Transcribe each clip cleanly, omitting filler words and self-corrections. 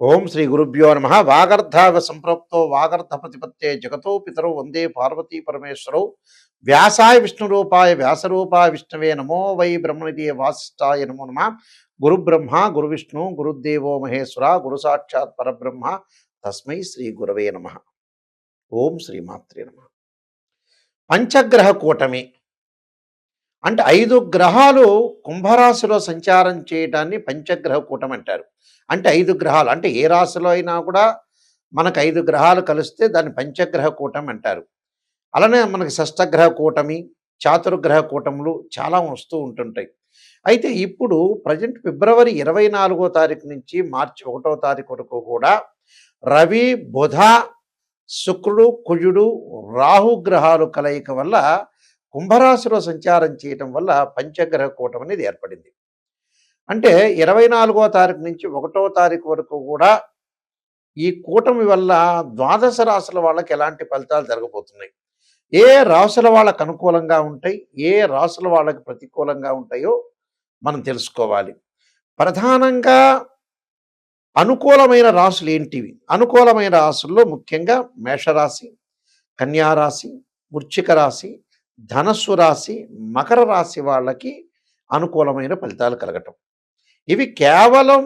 ఓం శ్రీ గురుభ్యో నమ. వాగర్ధావ సంప్రోక్తో వాగర్ధ ప్రతిపత్తే జగతో పితరౌ వందే పార్వతీ పరమేశ్వరౌ. వ్యాసాయ విష్ణురూపాయ వ్యాసరూపాయ విష్ణవే నమో వై బ్రహ్మనిధి వాసిష్ఠాయ నమో నమ. గురు బ్రహ్మ గురు విష్ణు గురుదేవో మహేశ్వర గురు సాక్షాత్ పరబ్రహ్మ తస్మై శ్రీ గురవే నమ. ఓం శ్రీమాత్రే నమ. పంచగ్రహ కూటమి అంటే 5 గ్రహాలు కుంభరాశిలో సంచారం చేయడాన్ని పంచగ్రహ కూటమి అంటారు. అంటే 5 గ్రహాలు అంటే ఏ రాశిలో అయినా కూడా మనకు 5 గ్రహాలు కలిస్తే దాన్ని పంచగ్రహ కూటమి అంటారు. అలానే మనకి షష్టగ్రహ కూటమి, చాతుర్గ్రహ కూటములు చాలా వస్తూ ఉంటుంటాయి. అయితే ఇప్పుడు ప్రజెంట్ ఫిబ్రవరి 24వ తారీఖు నుంచి మార్చి 1వ తారీఖు వరకు కూడా రవి, బుధ, శుక్రుడు, కుజుడు, రాహు గ్రహాలు కలయిక వల్ల కుంభరాశిలో సంచారం చేయటం వల్ల పంచగ్రహ కూటమి అనేది ఏర్పడింది. అంటే 24వ తారీఖు నుంచి 1వ తారీఖు వరకు కూడా ఈ కూటమి వల్ల ద్వాదశ రాశుల వాళ్ళకి ఎలాంటి ఫలితాలు జరగబోతున్నాయి, ఏ రాశుల వాళ్ళకు అనుకూలంగా ఉంటాయి, ఏ రాశుల వాళ్ళకి ప్రతికూలంగా ఉంటాయో మనం తెలుసుకోవాలి. ప్రధానంగా అనుకూలమైన రాశులు ఏంటివి? అనుకూలమైన రాశుల్లో ముఖ్యంగా మేషరాశి, కన్యారాశి, వృశ్చిక రాశి, ధనస్సు రాశి, మకర రాశి వాళ్ళకి అనుకూలమైన ఫలితాలు కలగటం. ఇవి కేవలం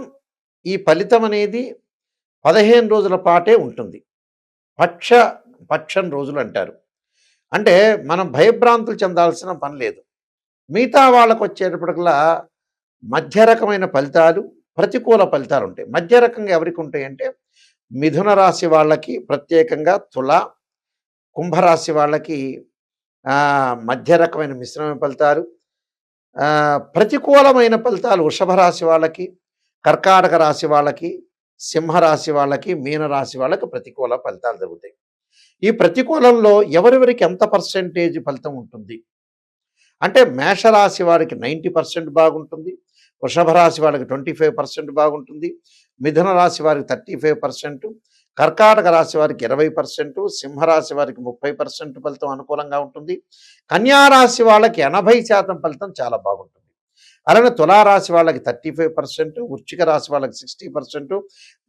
ఈ ఫలితం అనేది 15 రోజుల పాటే ఉంటుంది. పక్షం రోజులు అంటారు. అంటే మనం భయభ్రాంతులు చెందాల్సిన పని లేదు. మిగతా వాళ్ళకు వచ్చేటప్పటికల్లా మధ్య రకమైన ఫలితాలు, ప్రతికూల ఫలితాలు ఉంటాయి. మధ్య రకంగా ఎవరికి ఉంటాయంటే మిథున రాశి వాళ్ళకి ప్రత్యేకంగా, తుల, కుంభరాశి వాళ్ళకి మధ్య రకమైన మిశ్రమ ఫలితాలు, ప్రతికూలమైన ఫలితాలు వృషభ రాశి వాళ్ళకి, కర్కాటక రాశి వాళ్ళకి, సింహరాశి వాళ్ళకి, మీనరాశి వాళ్ళకి ప్రతికూల ఫలితాలు జరుగుతాయి. ఈ ప్రతికూలంలో ఎవరెవరికి ఎంత పర్సెంటేజ్ ఫలితం ఉంటుంది అంటే మేషరాశి వారికి 90% బాగుంటుంది, వృషభ రాశి వాళ్ళకి 25% బాగుంటుంది, మిథున రాశి వారికి 35%, కర్కాటక రాశి వారికి 20%, సింహరాశి వారికి 30% ఫలితం అనుకూలంగా ఉంటుంది, కన్యారాశి వాళ్ళకి 80% ఫలితం చాలా బాగుంటుంది. అలానే తులారాశి వాళ్ళకి 35%, వృశ్చిక రాశి వాళ్ళకి 60%,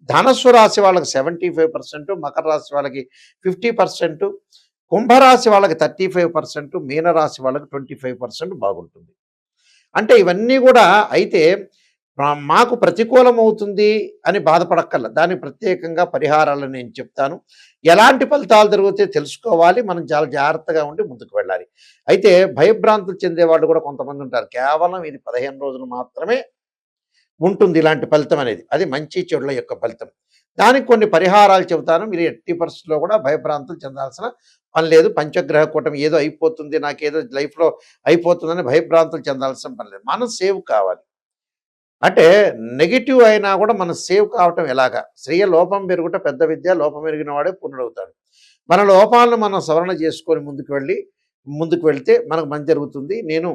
ధనస్సు రాశి వాళ్ళకి 75%, మకర రాశి వాళ్ళకి 50%, కుంభరాశి వాళ్ళకి 35%, మీనరాశి వాళ్ళకి 25% బాగుంటుంది. అంటే ఇవన్నీ కూడా అయితే మాకు ప్రతికూలం అవుతుంది అని బాధపడక్కర్ల. దానికి ప్రత్యేకంగా పరిహారాలు నేను చెప్తాను. ఎలాంటి ఫలితాలు జరుగుతాయో తెలుసుకోవాలి. మనం చాలా జాగ్రత్తగా ఉండి ముందుకు వెళ్ళాలి. అయితే భయభ్రాంతులు చెందేవాళ్ళు కూడా కొంతమంది ఉంటారు. కేవలం ఇది 15 రోజులు మాత్రమే ఉంటుంది ఇలాంటి ఫలితం అనేది. అది మంచి చెడుల యొక్క ఫలితం. దానికి కొన్ని పరిహారాలు చెబుతాను. మీరు ఎట్టి పరిస్థితుల్లో కూడా భయభ్రాంతులు చెందాల్సిన పని లేదు. పంచగ్రహ కూటమి ఏదో అయిపోతుంది, నాకేదో లైఫ్లో అయిపోతుందని భయభ్రాంతులు చెందాల్సిన పని లేదు. మనం సేవ్ కావాలి. అంటే నెగిటివ్ అయినా కూడా మనం సేవ్ కావటం ఎలాగా? శ్రేయ లోపం పెరుగుట పెద్ద విద్య, లోపం పెరిగిన వాడే పూర్ణుడవుతాడు. మన లోపాలను మనం సవరణ చేసుకొని ముందుకు వెళ్తే మనకు మంచి జరుగుతుంది. నేను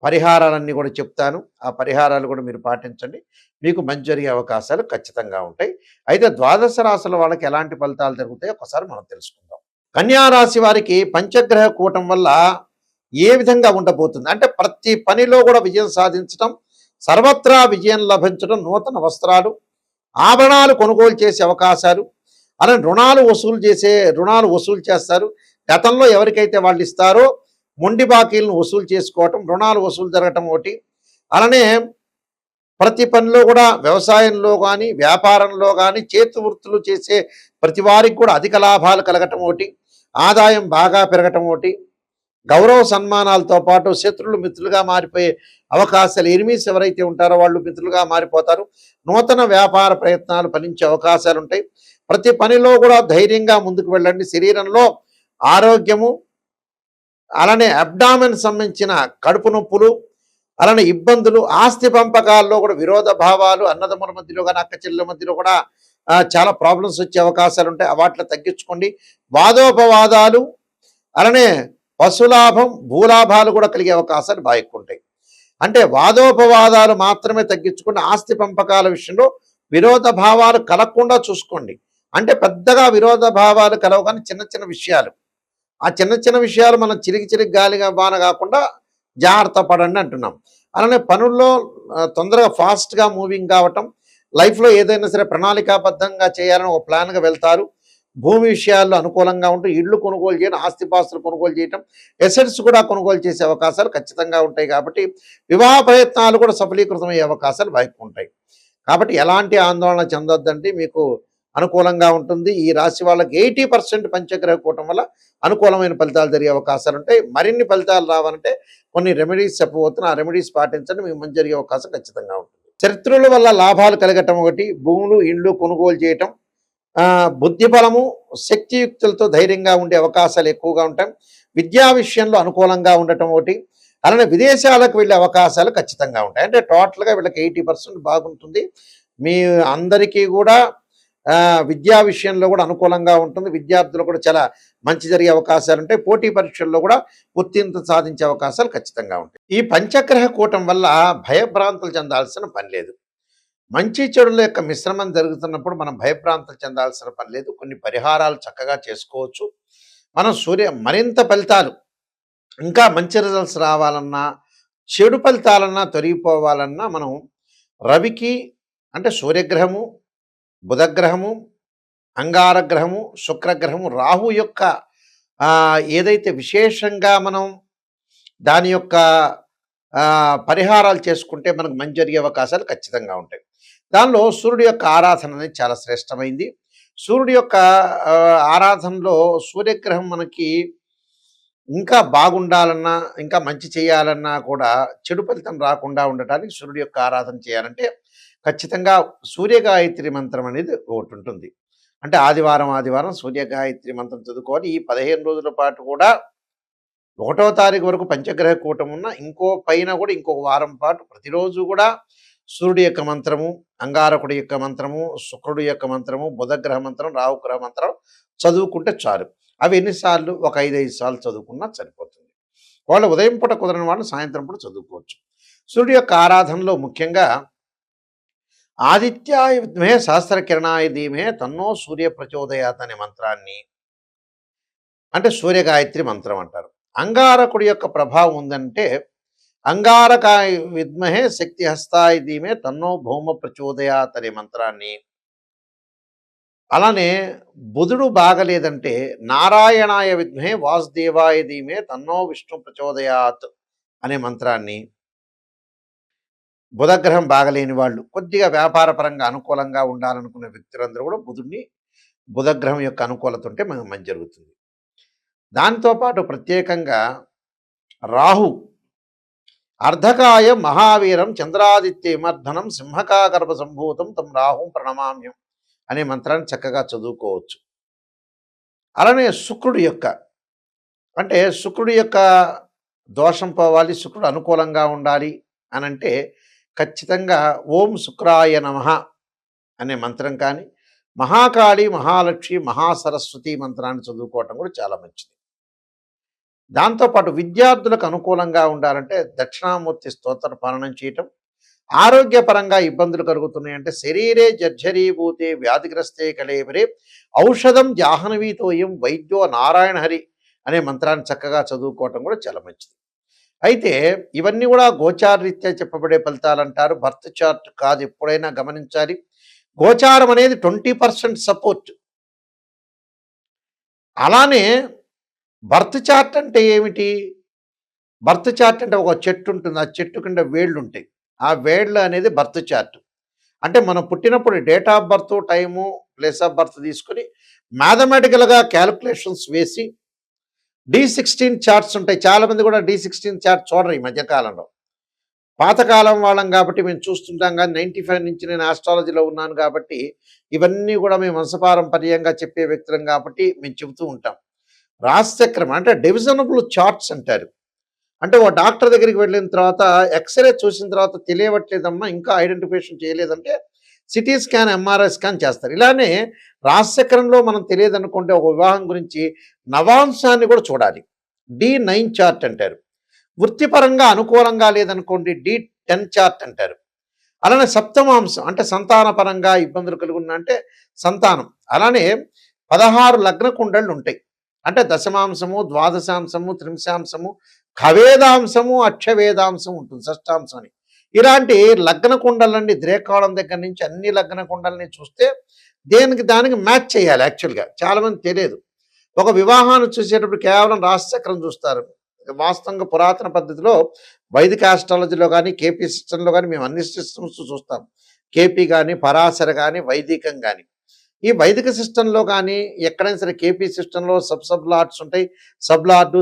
పరిహారాలన్నీ కూడా చెప్తాను. ఆ పరిహారాలు కూడా మీరు పాటించండి. మీకు మంచి జరిగే అవకాశాలు ఖచ్చితంగా ఉంటాయి. అయితే ద్వాదశ రాశుల వాళ్ళకి ఎలాంటి ఫలితాలు జరుగుతాయో ఒకసారి మనం తెలుసుకుందాం. కన్యారాశి వారికి పంచగ్రహ కూటం వల్ల ఏ విధంగా ఉండబోతుంది అంటే ప్రతి పనిలో కూడా విజయం సాధించడం, సర్వత్రా విజయం లభించడం, నూతన వస్త్రాలు, ఆభరణాలు కొనుగోలు చేసే అవకాశాలు, అలానే రుణాలు వసూలు చేస్తారు. గతంలో ఎవరికైతే వాళ్ళు ఇస్తారో మొండి బాకీలను వసూలు చేసుకోవటం, రుణాలు వసూలు జరగటం ఒకటి. అలానే ప్రతి పనిలో కూడా వ్యవసాయంలో కానీ, వ్యాపారంలో కానీ, చేతి వృత్తులు చేసే ప్రతి వారికి కూడా అధిక లాభాలు కలగటం ఒకటి, ఆదాయం బాగా పెరగటం ఒకటి, గౌరవ సన్మానాలతో పాటు శత్రులు మిత్రులుగా మారిపోయే అవకాశాలు, ఎనిమీస్ ఎవరైతే ఉంటారో వాళ్ళు మిత్రులుగా మారిపోతారు. నూతన వ్యాపార ప్రయత్నాలు ఫలించే అవకాశాలు ఉంటాయి. ప్రతి పనిలో కూడా ధైర్యంగా ముందుకు వెళ్ళండి. శరీరంలో ఆరోగ్యము, అలానే అబ్డామెన్ సంబంధించిన కడుపు నొప్పులు, అలానే ఇబ్బందులు, ఆస్తి పంపకాల్లో కూడా విరోధ భావాలు, అన్నదమ్ముల మధ్యలో కానీ అక్క చెల్లెల మధ్యలో కూడా చాలా ప్రాబ్లమ్స్ వచ్చే అవకాశాలు ఉంటాయి. వాటిని తగ్గించుకోండి. వాదోపవాదాలు, అలానే పశులాభం, భూలాభాలు కూడా కలిగే అవకాశాలు బాగా ఎక్కువ ఉంటాయి. అంటే వాదోపవాదాలు మాత్రమే తగ్గించుకుని ఆస్తి పంపకాల విషయంలో విరోధ భావాలు కలగకుండా చూసుకోండి. అంటే పెద్దగా విరోధ భావాలు కలవు కానీ చిన్న చిన్న విషయాలు, ఆ చిన్న చిన్న విషయాలు మనం చిరిగి గాలిగా బాన కాకుండా జాగ్రత్త పడండి అంటున్నాం. అలానే పనుల్లో తొందరగా ఫాస్ట్గా మూవింగ్ కావటం, లైఫ్లో ఏదైనా సరే ప్రణాళికాబద్ధంగా చేయాలని ఒక ప్లాన్గా వెళ్తారు. భూమి విషయాల్లో అనుకూలంగా ఉంటూ ఇళ్ళు కొనుగోలు చేయడం, ఆస్తిపాస్తులు కొనుగోలు చేయటం, ఎసెట్స్ కూడా కొనుగోలు చేసే అవకాశాలు ఖచ్చితంగా ఉంటాయి. కాబట్టి వివాహ ప్రయత్నాలు కూడా సఫలీకృతమయ్యే అవకాశాలు వైపు ఉంటాయి. కాబట్టి ఎలాంటి ఆందోళన చెందొద్దండి, మీకు అనుకూలంగా ఉంటుంది. ఈ రాశి వాళ్ళకి 80% పంచగ్రహ కూటం వల్ల అనుకూలమైన ఫలితాలు జరిగే అవకాశాలు ఉంటాయి. మరిన్ని ఫలితాలు రావాలంటే కొన్ని రెమెడీస్ చెప్పబోతున్నా, ఆ రెమెడీస్ పాటించండి, మీకు మంచి జరిగే అవకాశం ఖచ్చితంగా ఉంటుంది. శత్రువుల వల్ల లాభాలు కలగటం ఒకటి, భూములు ఇండ్లు కొనుగోలు చేయటం, బుద్ధి బలము శక్తియుక్తులతో ధైర్యంగా ఉండే అవకాశాలు ఎక్కువగా ఉంటాయి. విద్యా విషయంలో అనుకూలంగా ఉండటం ఒకటి, అలానే విదేశాలకు వెళ్ళే అవకాశాలు ఖచ్చితంగా ఉంటాయి. అంటే టోటల్గా వీళ్ళకి 80% బాగుంటుంది. మీ అందరికీ కూడా విద్యా విషయంలో కూడా అనుకూలంగా ఉంటుంది. విద్యార్థులు కూడా చాలా మంచి జరిగే అవకాశాలు ఉంటాయి. పోటీ పరీక్షల్లో కూడా ఉత్తీర్ణత సాధించే అవకాశాలు ఖచ్చితంగా ఉంటాయి. ఈ పంచగ్రహ కూటం వల్ల భయభ్రాంతులు చెందాల్సిన పని లేదు. మంచి చెడుల యొక్క మిశ్రమం జరుగుతున్నప్పుడు మనం భయభ్రాంతులు చెందాల్సిన పని లేదు. కొన్ని పరిహారాలు చక్కగా చేసుకోవచ్చు. మనం మరింత ఫలితాలు, ఇంకా మంచి రిజల్ట్స్ రావాలన్నా, చెడు ఫలితాలన్నా తొలగిపోవాలన్నా మనం రవికి, అంటే సూర్యగ్రహము, బుధగ్రహము, అంగారగ్రహము, శుక్రగ్రహము, రాహు యొక్క ఏదైతే విశేషంగా మనం దాని యొక్క పరిహారాలు చేసుకుంటే మనకు మంచి జరిగే అవకాశాలు ఖచ్చితంగా ఉంటాయి. దానిలో సూర్యుడి యొక్క ఆరాధన అనేది చాలా శ్రేష్టమైంది. సూర్యుడి యొక్క ఆరాధనలో సూర్యగ్రహం మనకి ఇంకా బాగుండాలన్నా, ఇంకా మంచి చేయాలన్నా కూడా చెడు ఫలితం రాకుండా ఉండటానికి సూర్యుడి యొక్క ఆరాధన చేయాలంటే ఖచ్చితంగా సూర్యగాయత్రి మంత్రం అనేది ఒకటి ఉంటుంది. అంటే ఆదివారం సూర్యగాయత్రి మంత్రం చదువుకోవాలి. ఈ 15 రోజుల పాటు కూడా 1వ తారీఖు వరకు పంచగ్రహ కూటం ఉన్న ఇంకో పైన కూడా ఇంకొక వారం పాటు ప్రతిరోజు కూడా సూర్యుడి యొక్క మంత్రము, అంగారకుడి యొక్క మంత్రము, శుక్రుడి యొక్క మంత్రము, బుధగ్రహ మంత్రం, రాహుగ్రహ మంత్రం చదువుకుంటే చాలు. అవి ఎన్నిసార్లు? ఒక 5 సార్లు చదువుకున్నా సరిపోతుంది. వాళ్ళు ఉదయం పూట కుదరని వాళ్ళు సాయంత్రం పూట చదువుకోవచ్చు. సూర్యుడి యొక్క ఆరాధనలో ముఖ్యంగా ఆదిత్యాయ విద్మహే సహస్రకిరణాయ ధీమహే తన్నో సూర్య ప్రచోదయాత్ అనే మంత్రాన్ని, అంటే సూర్యగాయత్రి మంత్రం అంటారు. అంగారకుడి యొక్క ప్రభావం ఉందంటే అంగారకాయ విద్మహే శక్తి హస్తాయ ధీమే తన్నో భౌమ ప్రచోదయాత్ అనే మంత్రాన్ని, అలానే బుధుడు బాగలేదంటే నారాయణాయ విద్మహే వాసుదేవాయ ధీమే తన్నో విష్ణు ప్రచోదయాత్ అనే మంత్రాన్ని, బుధగ్రహం బాగలేని వాళ్ళు, కొద్దిగా వ్యాపారపరంగా అనుకూలంగా ఉండాలనుకునే వ్యక్తులందరూ కూడా బుధగ్రహం యొక్క అనుకూలత ఉంటే మనకు మంచి జరుగుతుంది. దాంతోపాటు ప్రత్యేకంగా రాహు అర్ధకాయ మహావీరం చంద్రాదిత్యమర్ధనం సింహకాగర్భ సంభూతం తం రాహుం ప్రణమామ్యం అనే మంత్రాన్ని చక్కగా చదువుకోవచ్చు. అలానే శుక్రుడి యొక్క దోషం పోవాలి, శుక్రుడు అనుకూలంగా ఉండాలి అనంటే ఖచ్చితంగా ఓం శుక్రాయ నమః అనే మంత్రం కానీ, మహాకాళి, మహాలక్ష్మి, మహాసరస్వతి మంత్రాన్ని చదువుకోవటం కూడా చాలా మంచిది. దాంతోపాటు విద్యార్థులకు అనుకూలంగా ఉండాలంటే దక్షిణామూర్తి స్తోత్ర పాలనం చేయటం, ఆరోగ్యపరంగా ఇబ్బందులు కలుగుతున్నాయంటే శరీరే జర్జరీభూతే వ్యాధిగ్రస్తే కళేవరే ఔషధం జాహ్నవీతోయం వైద్యో నారాయణ హరి అనే మంత్రాన్ని చక్కగా చదువుకోవటం కూడా చాలా మంచిది. అయితే ఇవన్నీ కూడా గోచారరీత్యా చెప్పబడే ఫలితాలు అంటారు, బర్త్ చార్ట్ కాదు. ఎప్పుడైనా గమనించాలి, గోచారం అనేది 20% సపోర్ట్. అలానే బర్త్ చార్ట్ అంటే ఏమిటి? బర్త్ చార్ట్ అంటే ఒక చెట్టు ఉంటుంది, ఆ చెట్టు కింద వేళ్ళు ఉంటాయి, ఆ వేళ్ళు అనేది బర్త్ చార్ట్. అంటే మనం పుట్టినప్పుడు date of birth, time, place of birth తీసుకొని మ్యాథమెటికల్గా క్యాలిక్యులేషన్స్ వేసి D16 చార్ట్స్ ఉంటాయి. చాలామంది కూడా D16 చార్ట్ చూడరు ఈ మధ్యకాలంలో. పాతకాలం వాళ్ళం కాబట్టి మేము చూస్తుంటాం, కానీ 95 నుంచి నేను ఆస్ట్రాలజీలో ఉన్నాను కాబట్టి ఇవన్నీ కూడా మేము వంశపారంపర్యంగా చెప్పే వ్యక్తులం కాబట్టి మేము చెబుతూ ఉంటాం. రాశిచక్రం అంటే డివిజనబుల్ చార్ట్స్ అంటారు. అంటే ఓ డాక్టర్ దగ్గరికి వెళ్ళిన తర్వాత ఎక్స్రే చూసిన తర్వాత తెలియవట్లేదమ్మా, ఇంకా ఐడెంటిఫికేషన్ చేయలేదంటే సిటీ స్కాన్, ఎంఆర్ఐ స్కాన్ చేస్తారు. ఇలానే రాశిచక్రంలో మనం తెలియదనుకుంటే ఒక వివాహం గురించి నవాంశాన్ని కూడా చూడాలి. D9 చార్ట్ అంటారు. వృత్తిపరంగా అనుకూలంగా లేదనుకోండి D10 చార్ట్ అంటారు. అలానే సప్తమాంశం అంటే సంతానపరంగా ఇబ్బందులు కలుగున్నా అంటే సంతానం. అలానే 16 లగ్న కుండళ్ళు ఉంటాయి. అంటే దశమాంశము, ద్వాదశాంశము, త్రింశాంశము, ఖవేదాంశము, అక్షవేదాంశం ఉంటుంది, షష్టాంశం అని. ఇలాంటి లగ్న కుండలండి ద్రేకాళం దగ్గర నుంచి అన్ని లగ్న కుండల్ని చూస్తే దేనికి దానికి మ్యాచ్ చేయాలి. యాక్చువల్గా చాలామంది తెలియదు. ఒక వివాహాన్ని చూసేటప్పుడు కేవలం రాశిచక్రం చూస్తారు. వాస్తవంగా పురాతన పద్ధతిలో వైదిక ఆస్ట్రాలజీలో కానీ కేపీ సిస్టంలో కానీ మేము అన్ని సిస్టమ్స్ చూస్తాం. కేపీ కానీ పరాశర కానీ వైదికం కానీ. ఈ వైదిక సిస్టంలో కానీ ఎక్కడైనా సరే కేపీ సిస్టంలో సబ్ లార్డ్స్ ఉంటాయి. సబ్ లార్డు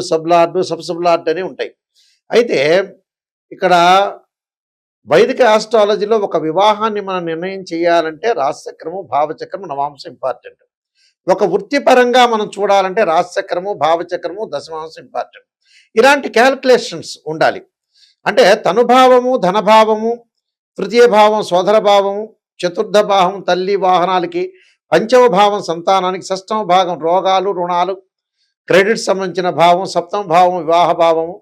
అని ఉంటాయి. అయితే ఇక్కడ వైదిక ఆస్ట్రాలజీలో ఒక వివాహాన్ని మనం నిర్ణయం చేయాలంటే రాశిచక్రము భావచక్రము నవాంశం ఇంపార్టెంట్. ఒక వృత్తిపరంగా మనం చూడాలంటే రాశిచక్రము భావచక్రము దశమాంశం ఇంపార్టెంట్. ఇలాంటి క్యాల్కులేషన్స్ ఉండాలి. అంటే తనుభావము ధనభావము తృతీయ భావం సోదర భావము చతుర్థ భావం తల్లి వాహనాలకి పంచమ భావం సంతానానికి షష్టమ భాగం రోగాలు రుణాలు క్రెడిట్ సంబంధించిన భావం సప్తమ భావం వివాహ భావము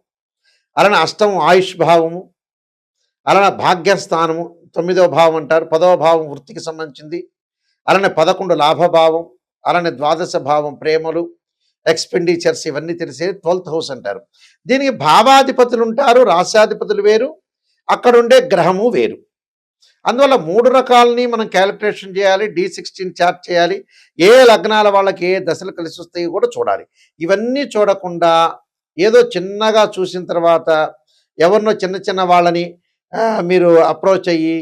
అలానే అష్టమం ఆయుష్ భావము అలానే భాగ్యస్థానము 9వ భావం అంటారు. 10వ భావం వృత్తికి సంబంధించింది. అలానే 11 లాభభావం అలానే 12వ భావం ప్రేమలు ఎక్స్పెండిచర్స్ ఇవన్నీ తెలిసేది 12th హౌస్ అంటారు. దీనికి భావాధిపతులు ఉంటారు, రాశ్యాధిపతులు వేరు, అక్కడుండే గ్రహము వేరు. అందువల్ల 3 రకాలని మనం క్యాలిక్యులేషన్ చేయాలి. D16 చార్ట్ చేయాలి. ఏ లగ్నాల వాళ్ళకి ఏ దశలు కలిసి వస్తాయి కూడా చూడాలి. ఇవన్నీ చూడకుండా ఏదో చిన్నగా చూసిన తర్వాత ఎవరినో చిన్న వాళ్ళని మీరు అప్రోచ్ అయ్యి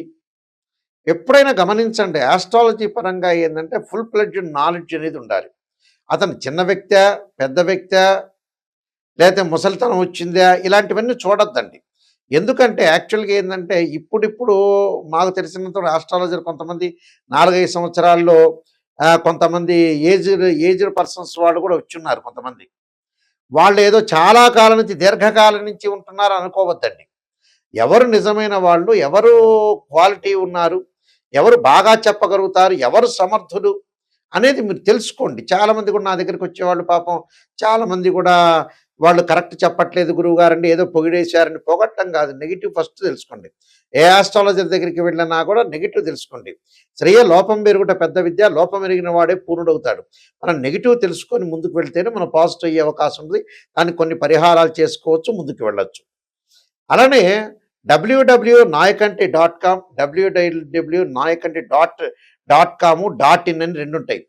ఎప్పుడైనా గమనించండి. ఆస్ట్రాలజీ పరంగా ఏంటంటే ఫుల్ ఫ్లెడ్జ్డ్ నాలెడ్జ్ అనేది ఉండాలి. అతను చిన్న వ్యక్తా పెద్ద వ్యక్తా లేకపోతే ముసలితనం వచ్చిందా ఇలాంటివన్నీ చూడొద్దండి. ఎందుకంటే యాక్చువల్గా ఏంటంటే ఇప్పుడిప్పుడు మాకు తెలిసినంత ఆస్ట్రాలజర్ కొంతమంది 4-5 సంవత్సరాల్లో కొంతమంది ఏజ్డ్ పర్సన్స్ వాళ్ళు కూడా వచ్చున్నారు. కొంతమంది వాళ్ళు ఏదో చాలా కాలం నుంచి దీర్ఘకాలం నుంచి ఉంటున్నారు అనుకోవద్దండి. ఎవరు నిజమైన వాళ్ళు, ఎవరు క్వాలిటీ ఉన్నారు, ఎవరు బాగా చెప్పగలుగుతారు, ఎవరు సమర్థులు అనేది మీరు తెలుసుకోండి. చాలామంది కూడా నా దగ్గరికి వచ్చేవాళ్ళు పాపం చాలామంది కూడా వాళ్ళు కరెక్ట్ చెప్పట్లేదు గురువుగారండి ఏదో పొగిడేశారని. పొగట్టం కాదు, నెగిటివ్ ఫస్ట్ తెలుసుకోండి. ఏ ఆస్ట్రాలజర్ దగ్గరికి వెళ్ళినా కూడా నెగిటివ్ తెలుసుకోండి. శ్రేయ లోపం పెరుగుట పెద్ద విద్య, లోపం ఎరిగిన వాడే పూర్ణుడవుతాడు. మనం నెగిటివ్ తెలుసుకొని ముందుకు వెళ్తేనే మనం పాజిటివ్ అయ్యే అవకాశం ఉంది. దానికి కొన్ని పరిహారాలు చేసుకోవచ్చు, ముందుకు వెళ్ళొచ్చు. అలానే www.nayakanti.com www.nayakanti.com .in అని 2 ఉంటాయి.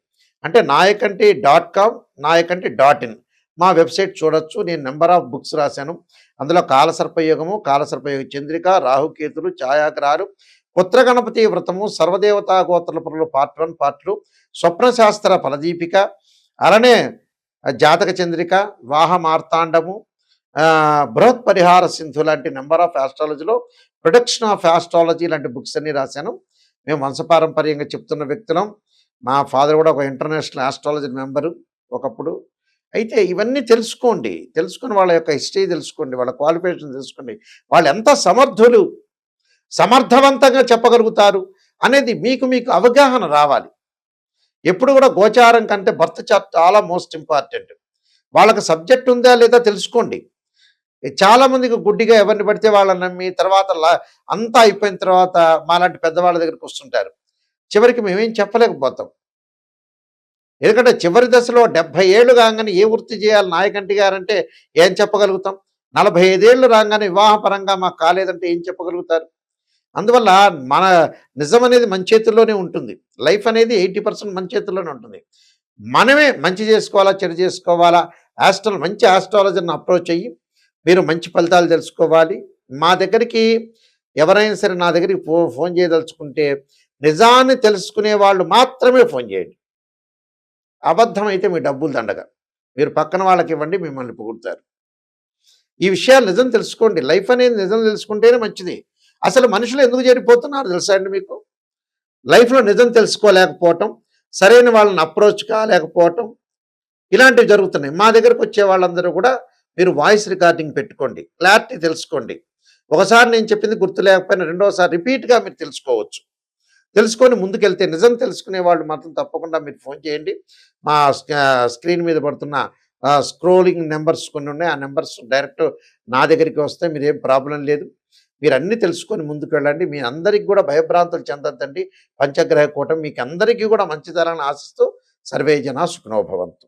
అంటే nayakanti.com nayakanti.in మా వెబ్సైట్ చూడొచ్చు. నేను నెంబర్ ఆఫ్ బుక్స్ రాశాను. అందులో కాలసర్పయోగము, కాలసర్పయోగ చంద్రిక, రాహుకేతులు, ఛాయాగ్రహాలు, పుత్రగణపతి వ్రతము, సర్వదేవతా గోత్రల పనులు పార్ట్ 1 పార్ట్ 2, స్వప్నశాస్త్ర ఫలదీపిక, అలానే జాతక చంద్రిక, వాహ మార్తాండము, బృహత్ పరిహార సింధు లాంటి నెంబర్ ఆఫ్ ఆస్ట్రాలజీలో ప్రొడక్షన్ ఆఫ్ ఆస్ట్రాలజీ లాంటి బుక్స్ అన్ని రాశాను. మేము వంశపారంపర్యంగా చెప్తున్న వ్యక్తులం. మా ఫాదర్ కూడా ఒక ఇంటర్నేషనల్ ఆస్ట్రాలజీ మెంబరు ఒకప్పుడు. అయితే ఇవన్నీ తెలుసుకోండి. తెలుసుకుని వాళ్ళ యొక్క హిస్టరీ తెలుసుకోండి, వాళ్ళ క్వాలిఫికేషన్ తెలుసుకోండి, వాళ్ళు ఎంత సమర్థులు, సమర్థవంతంగా చెప్పగలుగుతారు అనేది మీకు అవగాహన రావాలి. ఎప్పుడు కూడా గోచారం కంటే బర్త్ చార్ట్ చాలా మోస్ట్ ఇంపార్టెంట్. వాళ్ళకి సబ్జెక్ట్ ఉందా లేదా తెలుసుకోండి. చాలామందికి గుడ్డిగా ఎవరిని పడితే వాళ్ళని నమ్మి తర్వాత అంతా అయిపోయిన తర్వాత మాలాంటి పెద్దవాళ్ళ దగ్గరికి వస్తుంటారు. చివరికి మేమేం చెప్పలేకపోతాం. ఎందుకంటే చివరి దశలో 70 ఏళ్ళు కాగానే ఏ వృత్తి చేయాలి నాయకంటి గారంటే ఏం చెప్పగలుగుతాం? 45 ఏళ్ళు రాగానే వివాహపరంగా మాకు కాలేదంటే ఏం చెప్పగలుగుతారు? అందువల్ల మన నిజం అనేది మన చేతుల్లోనే ఉంటుంది. లైఫ్ అనేది 80% మన చేతుల్లోనే ఉంటుంది. మనమే మంచి చేసుకోవాలా చెడు చేసుకోవాలా మంచి ఆస్ట్రాలజర్ని అప్రోచ్ అయ్యి మీరు మంచి ఫలితాలు తెలుసుకోవాలి. మా దగ్గరికి ఎవరైనా సరే నా దగ్గరికి ఫోన్ చేయదలుచుకుంటే నిజాన్ని తెలుసుకునే వాళ్ళు మాత్రమే ఫోన్ చేయండి. అబద్ధం అయితే మీ డబ్బులు దండగా, మీరు పక్కన వాళ్ళకి ఇవ్వండి, మిమ్మల్ని పొగుడుతారు. ఈ విషయాలు నిజం తెలుసుకోండి. లైఫ్ అనేది నిజం తెలుసుకుంటేనే మంచిది. అసలు మనుషులు ఎందుకు చేరిపోతున్నారు తెలుసా అండి మీకు? లైఫ్లో నిజం తెలుసుకోలేకపోవటం, సరైన వాళ్ళని అప్రోచ్ కాలేకపోవటం, ఇలాంటివి జరుగుతున్నాయి. మా దగ్గరకు వచ్చే వాళ్ళందరూ కూడా మీరు వాయిస్ రికార్డింగ్ పెట్టుకోండి, క్లారిటీ తెలుసుకోండి. ఒకసారి నేను చెప్పింది గుర్తు లేకపోయినా రెండోసారి రిపీట్గా మీరు తెలుసుకోవచ్చు. తెలుసుకొని ముందుకెళ్తే నిజం తెలుసుకునే వాళ్ళు మాత్రం తప్పకుండా మీరు ఫోన్ చేయండి. మా స్క్రీన్ మీద పడుతున్న స్క్రోలింగ్ నెంబర్స్ కొన్ని ఉన్నాయి. ఆ నెంబర్స్ డైరెక్ట్ నా దగ్గరికి వస్తే మీరేం ప్రాబ్లం లేదు. మీరు అన్నీ తెలుసుకొని ముందుకు వెళ్ళండి. మీ అందరికీ కూడా భయభ్రాంతులు చెందొద్దండి. పంచగ్రహ కూటమి మీకు అందరికీ కూడా మంచి జరగాలని ఆశిస్తూ సర్వే జనా సుఖినో భవంతు.